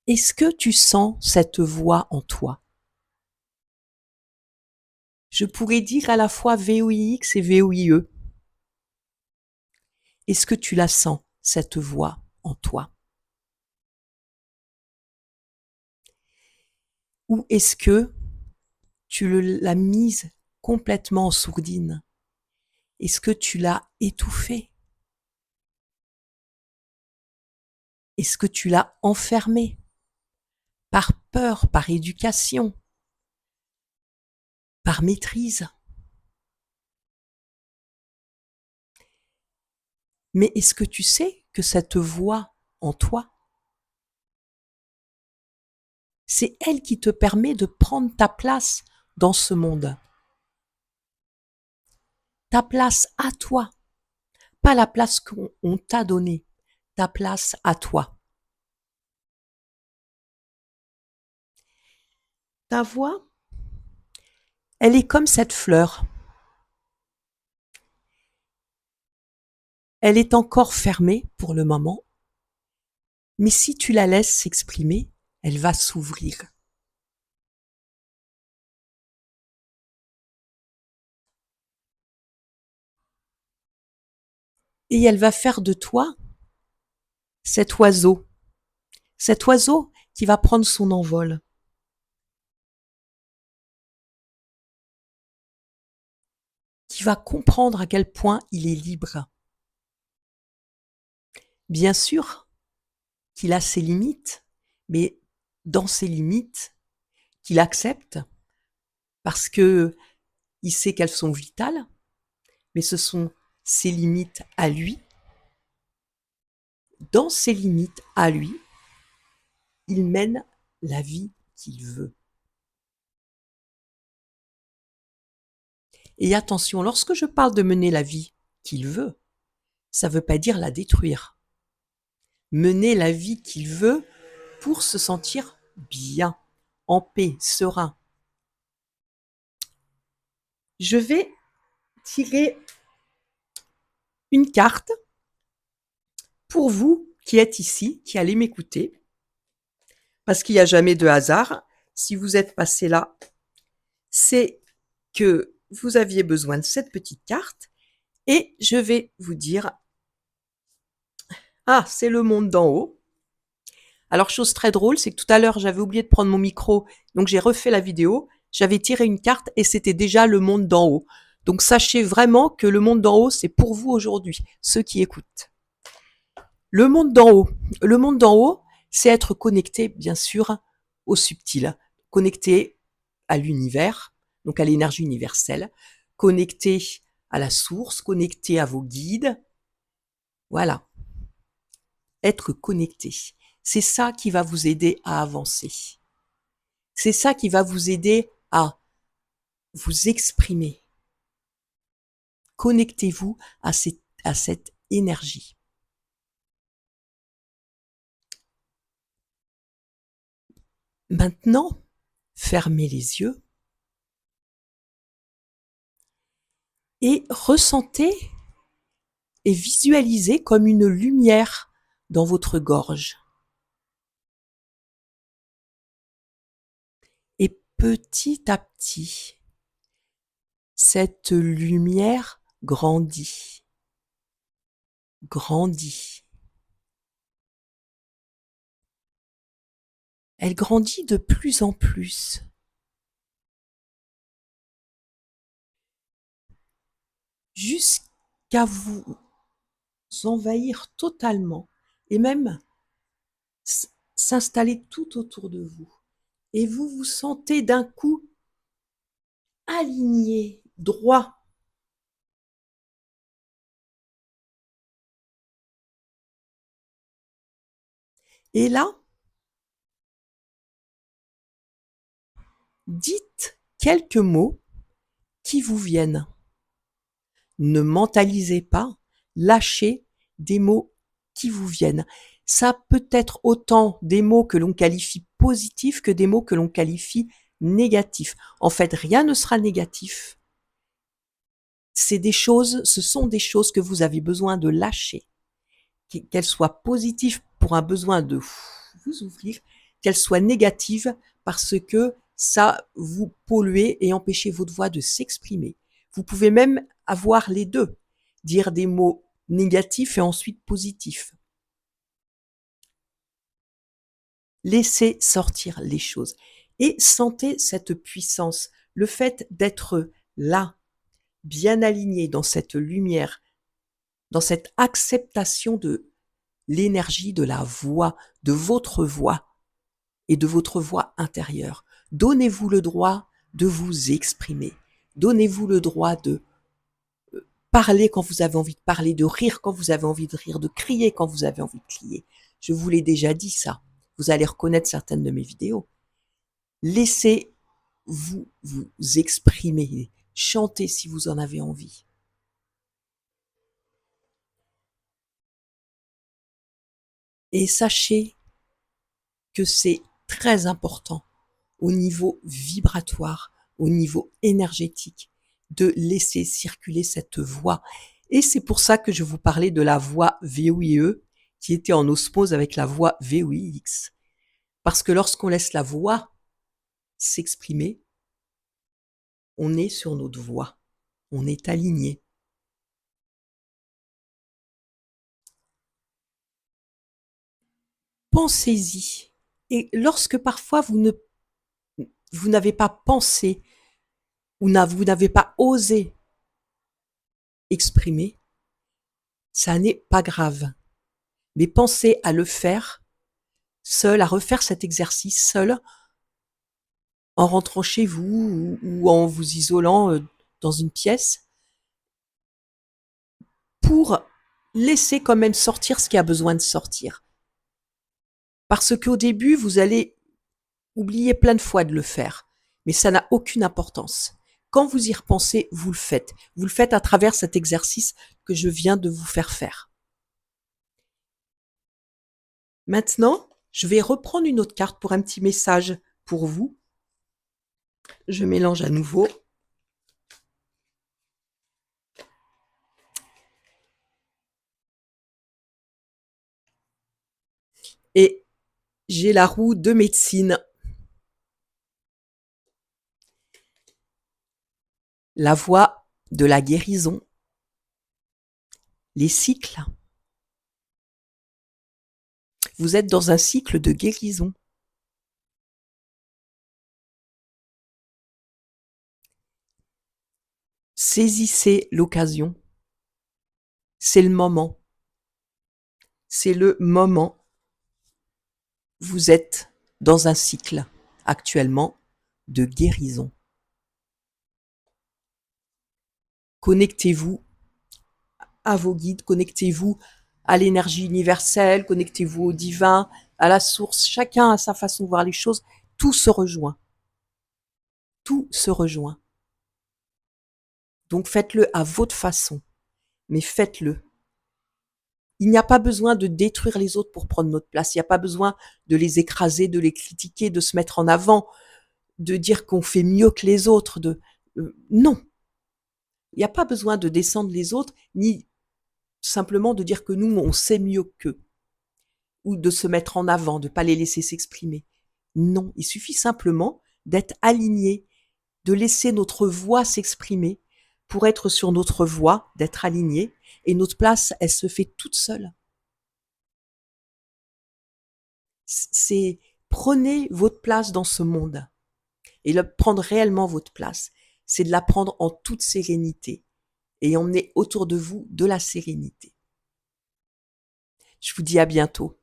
Est-ce que tu sens cette voix en toi? Je pourrais dire à la fois VOIX et VOIE. Est-ce que tu la sens, cette voix en toi? Ou est-ce que l'as mise complètement en sourdine? Est-ce que tu l'as étouffée? Est-ce que tu l'as enfermée? Par peur, par éducation, par maîtrise? Mais est-ce que tu sais que cette voix en toi, c'est elle qui te permet de prendre ta place dans ce monde? Ta place à toi, pas la place qu'on t'a donnée, ta place à toi. Ta voix, elle est comme cette fleur. Elle est encore fermée pour le moment, mais si tu la laisses s'exprimer, elle va s'ouvrir. Et elle va faire de toi cet oiseau qui va prendre son envol. Qui va comprendre à quel point il est libre. Bien sûr qu'il a ses limites, mais dans ces limites, qu'il accepte, parce que il sait qu'elles sont vitales, mais ce sont ses limites à lui. Dans ses limites à lui, il mène la vie qu'il veut. Et attention, lorsque je parle de mener la vie qu'il veut, ça ne veut pas dire la détruire. Mener la vie qu'il veut pour se sentir bien, en paix, serein. Je vais tirer une carte pour vous qui êtes ici, qui allez m'écouter, parce qu'il n'y a jamais de hasard. Si vous êtes passé là, c'est que vous aviez besoin de cette petite carte, et je vais vous dire, ah, c'est le monde d'en haut. Alors, chose très drôle, c'est que tout à l'heure, j'avais oublié de prendre mon micro, donc j'ai refait la vidéo, j'avais tiré une carte et c'était déjà le monde d'en haut. Donc, sachez vraiment que le monde d'en haut, c'est pour vous aujourd'hui, ceux qui écoutent. Le monde d'en haut. Le monde d'en haut, c'est être connecté, bien sûr, au subtil, connecté à l'univers, donc à l'énergie universelle, connecté à la source, connecté à vos guides. Voilà. Être connecté. C'est ça qui va vous aider à avancer. C'est ça qui va vous aider à vous exprimer. Connectez-vous à cette énergie. Maintenant, fermez les yeux et ressentez et visualisez comme une lumière dans votre gorge. Et petit à petit, cette lumière grandit, grandit. Elle grandit de plus en plus. Jusqu'à vous envahir totalement et même s'installer tout autour de vous. Et vous vous sentez d'un coup aligné, droit. Et là, dites quelques mots qui vous viennent. Ne mentalisez pas, lâchez des mots qui vous viennent. Ça peut être autant des mots que l'on qualifie positifs que des mots que l'on qualifie négatifs. En fait, rien ne sera négatif. Ce sont des choses que vous avez besoin de lâcher. Qu'elles soient positives pour un besoin de vous ouvrir, qu'elles soient négatives parce que ça vous pollue et empêchez votre voix de s'exprimer. Vous pouvez même avoir les deux, dire des mots négatifs et ensuite positifs. Laissez sortir les choses et sentez cette puissance, le fait d'être là, bien aligné dans cette lumière, dans cette acceptation de l'énergie de la voix, de votre voix et de votre voix intérieure. Donnez-vous le droit de vous exprimer. Donnez-vous le droit de parler quand vous avez envie de parler, de rire quand vous avez envie de rire, de crier quand vous avez envie de crier. Je vous l'ai déjà dit ça. Vous allez reconnaître certaines de mes vidéos. Laissez-vous vous exprimer. Chantez si vous en avez envie. Et sachez que c'est très important au niveau vibratoire, au niveau énergétique, de laisser circuler cette voix. Et c'est pour ça que je vous parlais de la voix VOIE qui était en osmose avec la voix VOIX. Parce que lorsqu'on laisse la voix s'exprimer, on est sur notre voix, on est aligné. Pensez-y. Et lorsque parfois vous n'avez pas pensé ou vous n'avez pas osé exprimer, ça n'est pas grave. Mais pensez à le faire seul, à refaire cet exercice seul, en rentrant chez vous ou en vous isolant dans une pièce, pour laisser quand même sortir ce qui a besoin de sortir. Parce qu'au début, vous allez oublier plein de fois de le faire, mais ça n'a aucune importance. Quand vous y repensez, vous le faites. Vous le faites à travers cet exercice que je viens de vous faire faire. Maintenant, je vais reprendre une autre carte pour un petit message pour vous. Je mélange à nouveau. Et j'ai la roue de médecine. La voie de la guérison. Les cycles. Vous êtes dans un cycle de guérison. Saisissez l'occasion. C'est le moment. C'est le moment. Vous êtes dans un cycle actuellement de guérison. Connectez-vous à vos guides, connectez-vous à l'énergie universelle, connectez-vous au divin, à la source. Chacun a sa façon de voir les choses. Tout se rejoint. Tout se rejoint. Donc faites-le à votre façon, mais faites-le. Il n'y a pas besoin de détruire les autres pour prendre notre place. Il n'y a pas besoin de les écraser, de les critiquer, de se mettre en avant, de dire qu'on fait mieux que les autres. Non. Il n'y a pas besoin de descendre les autres, ni simplement de dire que nous, on sait mieux qu'eux. Ou de se mettre en avant, de ne pas les laisser s'exprimer. Non, il suffit simplement d'être aligné, de laisser notre voix s'exprimer pour être sur notre voie, d'être aligné, et notre place, elle se fait toute seule. C'est prenez votre place dans ce monde et prendre réellement votre place. C'est de la prendre en toute sérénité et emmener autour de vous de la sérénité. Je vous dis à bientôt.